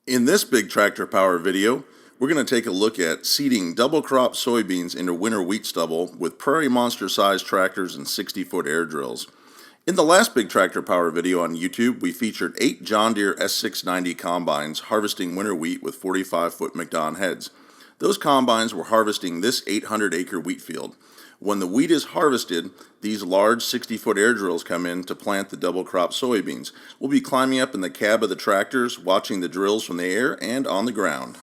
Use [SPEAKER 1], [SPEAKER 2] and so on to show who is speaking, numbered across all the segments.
[SPEAKER 1] In this Big Tractor Power video, we're going to take a look at seeding double crop soybeans into winter wheat stubble with Prairie Monster sized tractors and 60-foot air drills. In the last Big Tractor Power video on YouTube, we featured 8 John Deere S690 combines harvesting winter wheat with 45-foot McDon heads. Those combines were harvesting this 800-acre wheat field. When the wheat is harvested, these large 60-foot air drills come in to plant the double crop soybeans. We'll be climbing up in the cab of the tractors, watching the drills from the air and on the ground.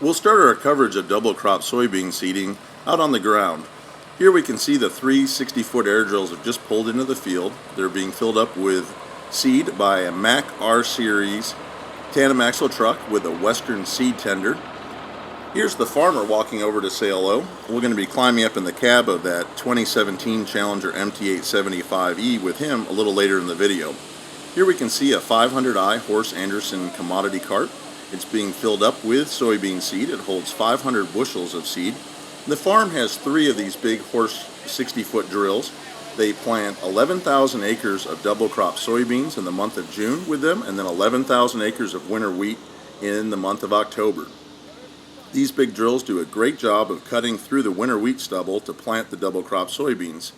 [SPEAKER 1] We'll start our coverage of double crop soybean seeding out on the ground. Here we can see the 3 60-foot air drills have just pulled into the field. They're being filled up with seed by a Mack R Series tandem axle truck with a Western seed tender. Here's the farmer walking over to say hello. We're going to be climbing up in the cab of that 2017 Challenger MT875E with him a little later in the video. Here we can see a 500i Horse Anderson commodity cart. It's being filled up with soybean seed. It holds 500 bushels of seed. The farm has 3 of these big Horse 60-foot drills. They plant 11,000 acres of double crop soybeans in the month of June with them, and then 11,000 acres of winter wheat in the month of October. These big drills do a great job of cutting through the winter wheat stubble to plant the double crop soybeans.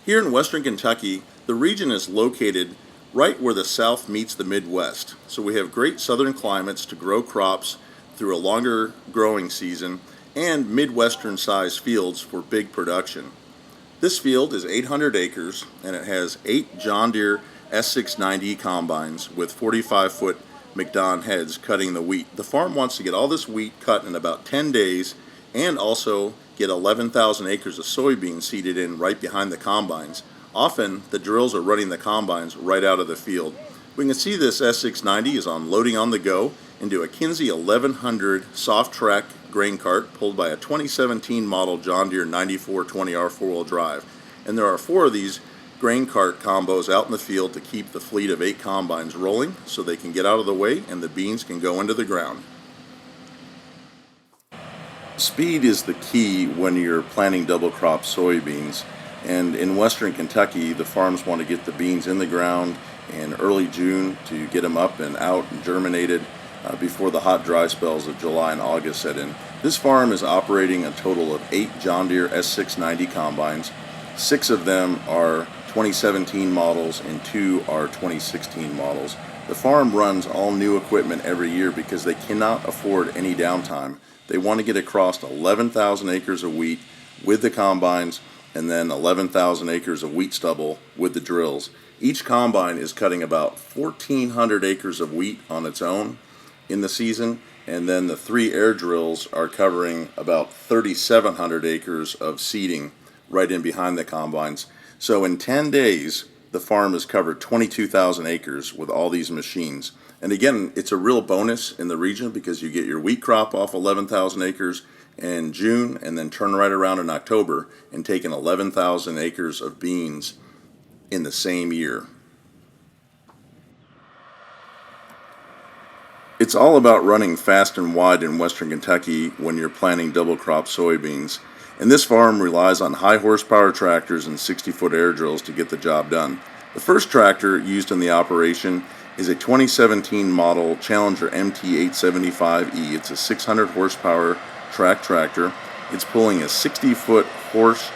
[SPEAKER 1] Here in western Kentucky, the region is located right where the south meets the Midwest. So we have great southern climates to grow crops through a longer growing season and Midwestern sized fields for big production. This field is 800 acres and it has 8 John Deere S690 combines with 45-foot McDon heads cutting the wheat. The farm wants to get all this wheat cut in about 10 days and also get 11,000 acres of soybeans seeded in right behind the combines. Often the drills are running the combines right out of the field. We can see this S690 is loading on the go into a Kinsey 1100 soft track grain cart pulled by a 2017 model John Deere 9420R 4-wheel drive. And there are 4 of these grain cart combos out in the field to keep the fleet of 8 combines rolling so they can get out of the way and the beans can go into the ground. Speed is the key when you're planting double crop soybeans, and in western Kentucky the farms want to get the beans in the ground in early June to get them up and out and germinated before the hot dry spells of July and August set in. This farm is operating a total of 8 John Deere S690 combines. 6 of them are 2017 models and 2 are 2016 models. The farm runs all new equipment every year because they cannot afford any downtime. They want to get across 11,000 acres of wheat with the combines and then 11,000 acres of wheat stubble with the drills. Each combine is cutting about 1,400 acres of wheat on its own in the season, and then the 3 air drills are covering about 3,700 acres of seeding right in behind the combines. So in 10 days, the farm has covered 22,000 acres with all these machines. And again, it's a real bonus in the region because you get your wheat crop off 11,000 acres in June and then turn right around in October and take in 11,000 acres of beans in the same year. It's all about running fast and wide in western Kentucky when you're planting double crop soybeans. And this farm relies on high horsepower tractors and 60-foot air drills to get the job done. The first tractor used in the operation is a 2017 model Challenger MT875E. It's a 600 horsepower track tractor. It's pulling a 60-foot horse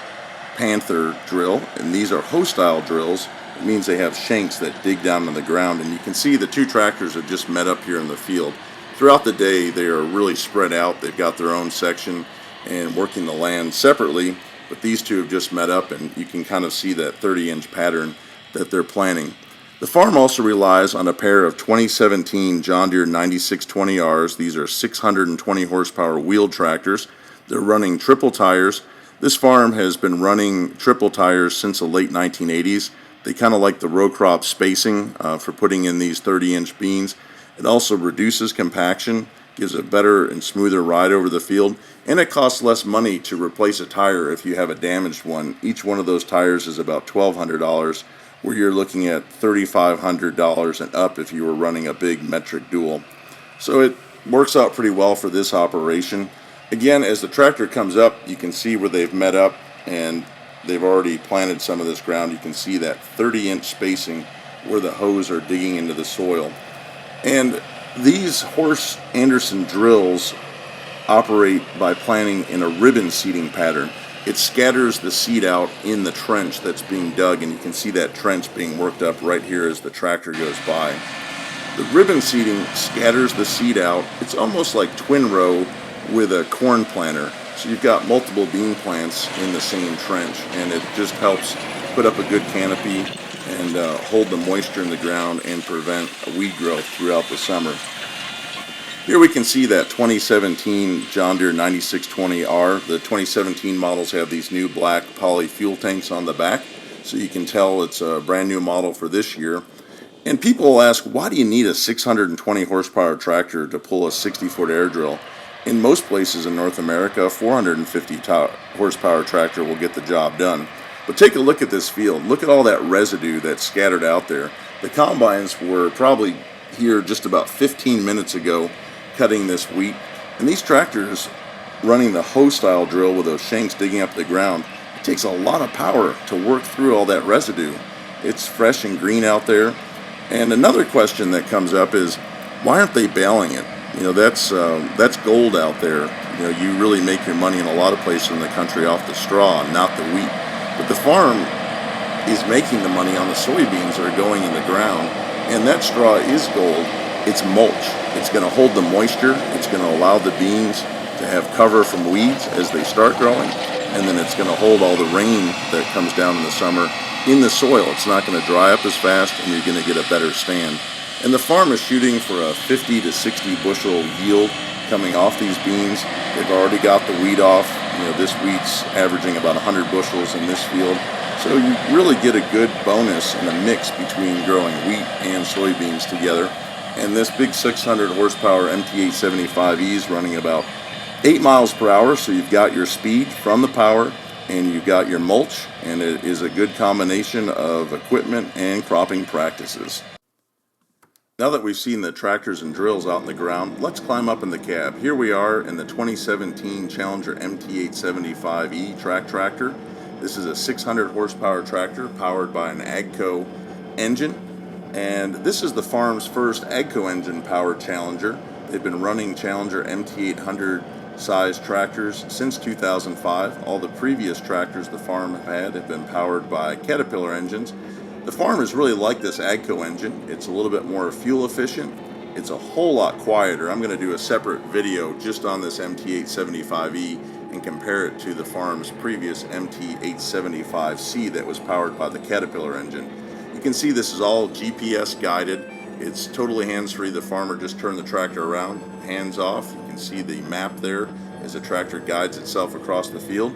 [SPEAKER 1] Panther drill, and these are hoe-style drills. It means they have shanks that dig down in the ground, and you can see the 2 tractors have just met up here in the field. Throughout the day they are really spread out. They've got their own section and working the land separately, but these 2 have just met up and you can kind of see that 30-inch pattern that they're planting. The farm also relies on a pair of 2017 John Deere 9620Rs. These are 620 horsepower wheeled tractors. They're running triple tires. This farm has been running triple tires since the late 1980s. They kind of like the row crop spacing for putting in these 30-inch beans. It also reduces compaction, gives a better and smoother ride over the field, and it costs less money to replace a tire if you have a damaged one. Each one of those tires is about $1,200, where you're looking at $3,500 and up if you were running a big metric dual. So it works out pretty well for this operation. Again, as the tractor comes up, you can see where they've met up and they've already planted some of this ground. You can see that 30-inch spacing where the hoes are digging into the soil. And These Horse Anderson drills operate by planting in a ribbon seeding pattern. It scatters the seed out in the trench that's being dug, and you can see that trench being worked up right here as the tractor goes by. The ribbon seeding scatters the seed out. It's almost like twin row with a corn planter. So you've got multiple bean plants in the same trench, and it just helps put up a good canopy and hold the moisture in the ground and prevent weed growth throughout the summer. Here we can see that 2017 John Deere 9620R. The 2017 models have these new black poly fuel tanks on the back, so you can tell it's a brand new model for this year. And people will ask, why do you need a 620 horsepower tractor to pull a 60-foot air drill? In most places in North America, a 450 horsepower tractor will get the job done. But take a look at this field. Look at all that residue that's scattered out there. The combines were probably here just about 15 minutes ago cutting this wheat. And these tractors running the hoe style drill with those shanks digging up the ground, it takes a lot of power to work through all that residue. It's fresh and green out there. And another question that comes up is, why aren't they baling it? You know, that's gold out there. You know, you really make your money in a lot of places in the country off the straw, not the wheat. But the farm is making the money on the soybeans that are going in the ground, and that straw is gold. It's mulch. It's going to hold the moisture. It's going to allow the beans to have cover from weeds as they start growing, and then it's going to hold all the rain that comes down in the summer in the soil. It's not going to dry up as fast, and you're going to get a better stand. And the farm is shooting for a 50 to 60 bushel yield coming off these beans. They've already got the wheat off. You know, this wheat's averaging about 100 bushels in this field. So you really get a good bonus and a mix between growing wheat and soybeans together. And this big 600 horsepower MT875E is running about 8 miles per hour. So you've got your speed from the power, and you've got your mulch, and it is a good combination of equipment and cropping practices. Now that we've seen the tractors and drills out in the ground, let's climb up in the cab. Here we are in the 2017 Challenger MT875E track tractor. This is a 600 horsepower tractor powered by an AGCO engine, and this is the farm's first AGCO engine powered Challenger. They've been running Challenger MT800 size tractors since 2005. All the previous tractors the farm have been powered by Caterpillar engines. The farmers really like this AGCO engine. It's a little bit more fuel efficient. It's a whole lot quieter. I'm going to do a separate video just on this MT875E and compare it to the farm's previous MT875C that was powered by the Caterpillar engine. You can see this is all GPS guided. It's totally hands-free. The farmer just turned the tractor around, hands off. You can see the map there as the tractor guides itself across the field.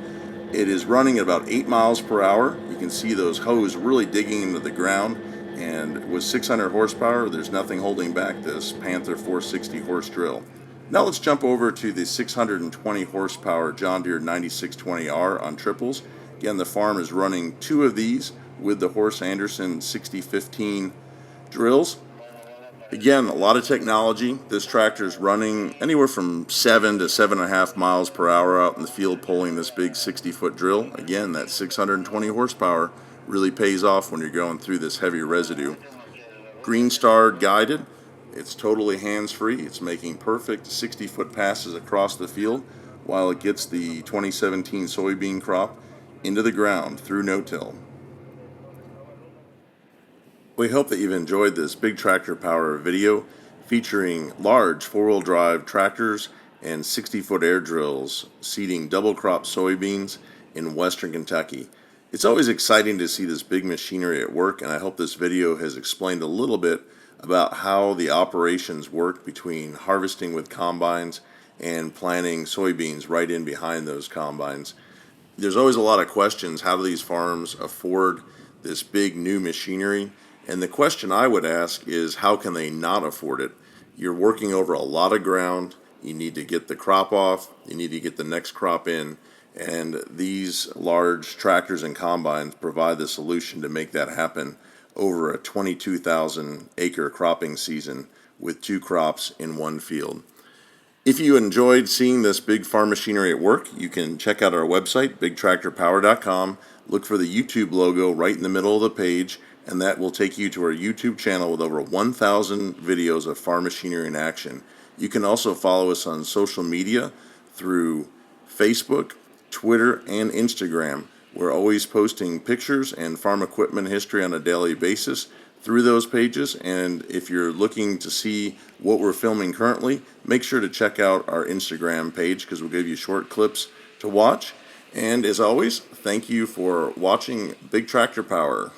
[SPEAKER 1] It is running at about 8 miles per hour. You can see those hoes really digging into the ground, and with 600 horsepower, there's nothing holding back this Panther 460 horse drill. Now let's jump over to the 620 horsepower John Deere 9620R on triples. Again, the farm is running 2 of these with the Horse Anderson 6015 drills. Again, a lot of technology. This tractor is running anywhere from 7 to 7.5 miles per hour out in the field pulling this big 60-foot drill. Again, that 620 horsepower really pays off when you're going through this heavy residue. Green Star guided. It's totally hands-free. It's making perfect 60-foot passes across the field while it gets the 2017 soybean crop into the ground through no-till. We hope that you've enjoyed this Big Tractor Power video featuring large 4-wheel drive tractors and 60-foot air drills seeding double crop soybeans in western Kentucky. It's always exciting to see this big machinery at work, and I hope this video has explained a little bit about how the operations work between harvesting with combines and planting soybeans right in behind those combines. There's always a lot of questions. How do these farms afford this big new machinery? And the question I would ask is, how can they not afford it? You're working over a lot of ground. You need to get the crop off. You need to get the next crop in. And these large tractors and combines provide the solution to make that happen over a 22,000 acre cropping season with 2 crops in one field. If you enjoyed seeing this big farm machinery at work, you can check out our website, bigtractorpower.com. look for the YouTube logo right in the middle of the page, and that will take you to our YouTube channel with over 1,000 videos of farm machinery in action. You can also follow us on social media through Facebook, Twitter, and Instagram. We're always posting pictures and farm equipment history on a daily basis through those pages, and if you're looking to see what we're filming currently, make sure to check out our Instagram page because we'll give you short clips to watch. And as always, thank you for watching Big Tractor Power.